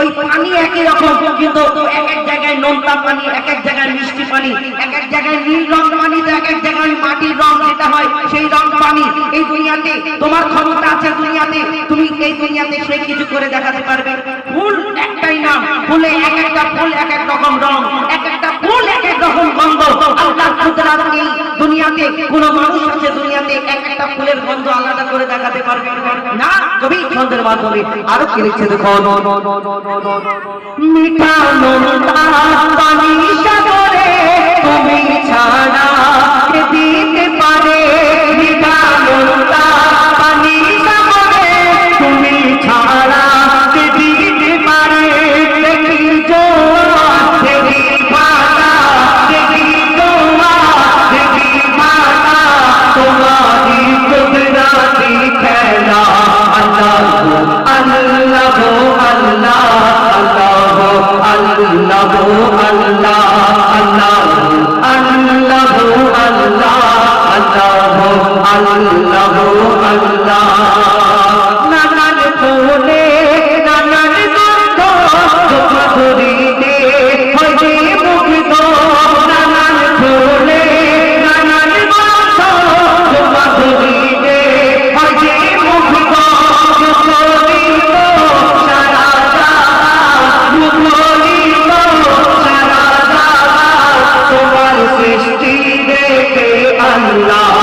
ওই পানি একই রকম, কিন্তু এক এক জায়গায় নোনতা পানি, এক এক জায়গায় মিষ্টি পানি, এক এক জায়গায় নীল রং পানি, তো এক এক জায়গায় মাটির রং যেটা হয় সেই রং পানি। এই দুনিয়াতে তোমার ক্ষমতা আছে, দুনিয়াতে তুমি এই দুনিয়াতে সেই কিছু করে দেখাতে পারবে। ফুল একটাই নাম, ফুলে এক একটা ফুল এক এক রকম রং, এক একটা ফুল এক এক রকম গন্ধ। আল্লাহ কুদরত এই দুনিয়াতে কোন মানুষ আছে দুনিয়াতে এক একটা ফুলের গন্ধ আলাদা করে দেখাতে পারবে না? কবি ছন্দের মাধ্যমে আরো কি লিখছে দেখো, মিঠা নোনতা পানি সাগরে তুমি ছাড়া কে দিতে পারে, মিঠা নোনতা পানি সাগরে তুমি ছাড়া কে দিতে পারে। দেখি জোয়ার দেখি ভাটা, দেখি জোয়ার দেখি ভাটা, তোমারই কুদরতি খেলা। আল্লাহ আল্লাহ আল্লাহ আল্লাহ আল্লাহ আল্লাহ আল্লাহ আল্লাহ আল্লাহ। নানান ফুলে নানান গন্ধ তোমার শরীরে হইবে মুগ্ধ, নানান ফুলে নানান গন্ধ তোমার শরীরে হইবে মুগ্ধ। তোমার সৃষ্টি দেখে আল্লাহ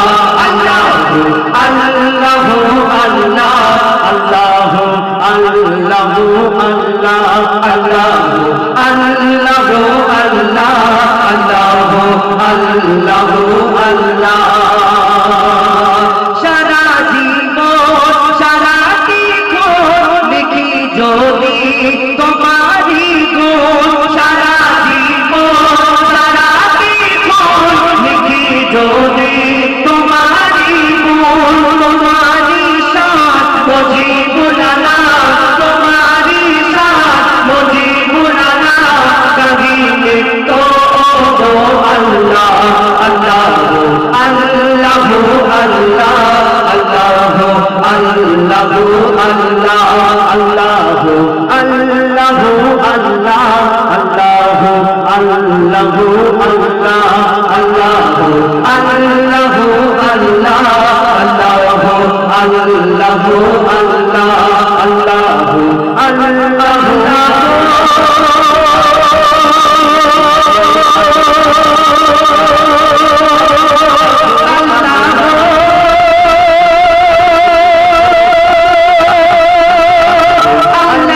আল্লাহ আল্লাহ আল্লাহ আল্লাহ আল্লাহ আল্লাহ আল্লাহ আল্লাহ আল্লাহ আল্লাহ। সারা জীবন সারা জীবন দেখি যদি তোমারি গুণ, সারা জীবন সারা জীবন দেখি যদি তোমারি গুণ। তোমারি সাথ মুজিবুলানা, তোমারি সাথ মুজিবুলানা, কবিলে তো আল্লাহ আল্লাহ আল্লাহ আল্লাহ আল্লাহ আল্লাহ আল্লাহ আল্লাহ আল্লাহ আল্লাহ আল্লাহ আল্লাহ আল্লাহ আল্লাহ আল্লাহ আল্লাহ আল্লাহ আল্লাহ আল্লাহ